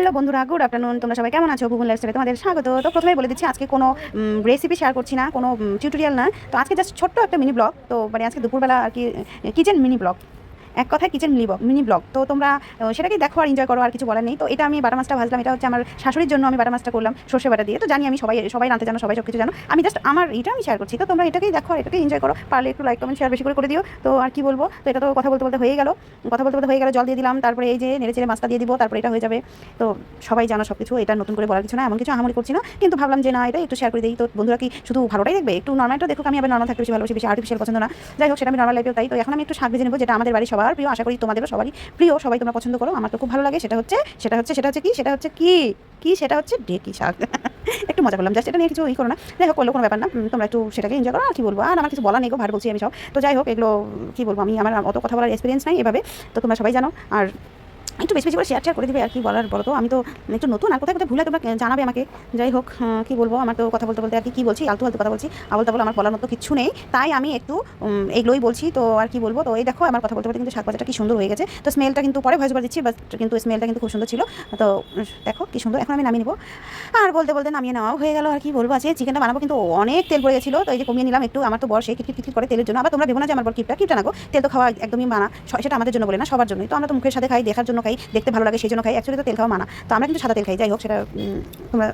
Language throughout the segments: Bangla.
হ্যালো বন্ধুরা, গুড আফটারনুন। তোমরা সবাই কেমন আছো? ভুবন লাইফস্টাইলে তোমাদের স্বাগত। তো প্রথমেই বলে দিচ্ছি, আজকে কোনো রেসিপি শেয়ার করছি না, কোনো টিউটোরিয়াল না। তো আজকে জাস্ট ছোট্ট একটা মিনি ব্লগ। তো মানে আজকে দুপুরবেলা আর কি কিচেন মিনি ব্লগ, এক কথায় কিচেন মিনি ব্লগ। তো তোমরা সেটাকেই দেখো আর এনজয় করো, আর কিছু বলার নেই। তো এটা আমি বাটা মাছটা ভাজলাম, এটা হচ্ছে আমার শাশুড়ির জন্য আমি বাটা মাছটা করলাম সর্ষে বাটা দিয়ে। তো জানি আমি সবাই সবাই রাঁধতে জানো, সবাই সব কিছু জানো, আমি জাস্ট আমার এটা আমি শেয়ার করছি। তো তোমরা এটাকেই দেখো আর এটাকেই এনজয় করো, পারলে একটু লাইক কমেন্ট শেয়ার বেশি করে দিও। তো আর কি বলবো, তো এটা তো কথা বলতে বলতে হয়ে গেল, জল দিয়ে দিলাম, তারপরে এই যে নেড়ে চেড়ে মাছটা দিয়ে দিব, তারপরে এটা হয়ে যাবে। তো সবাই জানো সব কিছু, এটা নতুন করে বলার কিছু না, এমন কিছু আহামরি করছি না, কিন্তু ভাবলাম যে না, এটা একটু শেয়ার করে দিই। তো বন্ধুরা কি শুধু ভালোটাই দেখবে? একটু নর্মালটা দেখো। আমি আবার নর্মাল থাকতে বেশি ভালোবাসি, বেশি আর্টিফিশিয়াল পছন্দ না। যাই হোক, সেটা আমি নর্মাল লাইফেও তাই। তো এখন আমি একটু শাক ভেজে নেবো, যেটা আমাদের বাড়ি সবার প্রিয়, আশা করি তোমাদেরও সবারই প্রিয়, সবাই তোমরা পছন্দ করো, আমার তো খুব ভালো লাগে। সেটা হচ্ছে ঢেঁকি শাক। একটু মজা করলাম, জাস্ট এটা নিয়ে কিছু করো না, যাই হোক, করলেও কোনো ব্যাপার না। তোমরা একটু সেটাকে এনজয় করো, আর কি বলবো, আর আমার কিছু বলা নেই গো, ভার বলছি আমি সব। তো যাই হোক, এগুলো কি বলবো, আমি আমার অত কথা বলার এক্সপিরিয়েন্স নাই এভাবে, তো তোমরা সবাই জানো। আর একটু বেশি বেশি করে শেয়ার করে দিবে, আর কি বলার বলো। তো আমি তো একটু নতুন, আর কোথায় কোথায় ভুলে তোমরা জানাবে আমাকে। যাই হোক, কি বলবো, আমার তো কথা বলতে বলতে আর কি বলছি, আলতু কথা বলছি, আবল তাবল, আমার বলার মতো কিছু নেই, তাই আমি একটু এগুলোই বলছি। তো আর কি বলবো, তো এই দেখো আমার কথা বলতে বলতে কিন্তু শাক ভাজাটা কি সুন্দর হয়ে গেছে। তো স্মেলটা কিন্তু পরে ভয়েস ওভার দিচ্ছি, বাট কিন্তু স্মেলটা কিন্তু খুব সুন্দর ছিল। তো দেখো কি সুন্দর, এখন আমি নামিয়ে নেবো। আর বলতে বলতে নামিয়ে নেওয়াও হয়ে গেল। আর কি বলবো, আছে চিকেনটা বানাবো, কিন্তু অনেক তেল পড়ে গেছিলো, তো এই যে কমিয়ে নিলাম একটু। আমার তো বর সেই কিটকিট করে তেলের জন্য, আবার তোমরা ভেবো না যে আমার বর কিপটা না গো, তেল তো খাওয়া একদমই মানা, সেটা আমাদের জন্য বলে না, সবার জন্যই। তো আমরা তো মুখের সাথে খাই, দেখার জন্য খাই, দেখতে ভালো লাগে সেই জন্য খাই, অ্যাকচুয়ালি তো তেল খাওয়া মানা। তো আমরা কিন্তু সাদা তেল খাই, যাই হোক সেটা তোমরা,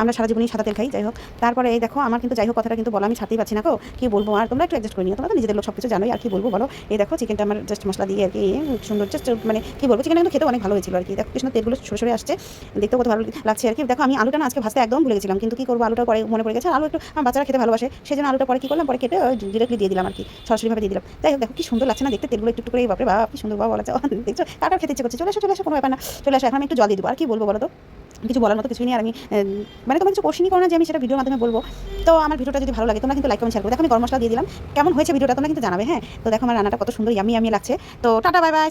আমরা সারা জীবনই সাদা তেল খাই। যাই হোক, তারপরে এই দেখো আমার কিন্তু, যাই হোক, কথাটা কিন্তু বলা আমি ছাড়তেই পারছি না গো, কি বলবো। আর তোমরা একটু অ্যাডজাস্ট করে নিও, তোমরা তো নিজেদের লোক, সব কিছু জানোই। আর কি বলবো বলো, এই দেখো চিকেনটা আমার জাস্ট মশলা দিয়ে আর কি সুন্দর, জাস্ট মানে কি বলবো, চিকেনটা কিন্তু খেতে অনেক ভালো হয়েছিল আর কি। দেখো কৃষ্ণ তেলগুলো সরে সরে আসছে, দেখতেও কত ভালো লাগছে আর কি। দেখো আমি আলুটা না আজকে ভাজতে একদম ভুলে গেছিলাম, কিন্তু কি করবো, আলুটা পরে মনে পড়ে গেছে। আলু একটু আমার বাচ্চারা খেতে ভালোবাসে, সেই জন্য আলুটা পরে কি করলাম, পরে কেটে ডিরেক্টলি দিয়ে দিলাম আর কি, সরাসরিভাবে দিয়ে দিলাম। যাই হোক, দেখো কি সুন্দর লাগছে না দেখতে, তেলগুলো একটু করে, বাপরে বাপ কি সুন্দর, বাবা বলা যায়, দেখছো কাটার খেতে ইচ্ছে করছে। চলে আসো কোনো ব্যাপার না, চলে আসো। এখন আমি একটু জল দিয়ে দেবো। আর কি বলবো বলো তো, কিছু বলার মতো কিছুই নেই। আর আমি মানে তোমার কিছু কোশ্চেনই করো না যে আমি সেটা ভিডিওর মাধ্যমে বলবো। তো আমার ভিডিওটা যদি ভালো লাগে তোমরা কিন্তু লাইক কমেন্ট শেয়ার করো। দেখো আমি গরম মশলা দিয়ে দিলাম, কেমন হয়েছে ভিডিওটা তোমরা কিন্তু জানাবে। হ্যাঁ, তো দেখো আমার রান্নাটা কত সুন্দর, ইয়ামি লাগছে। তো টাটা, বাই বাই।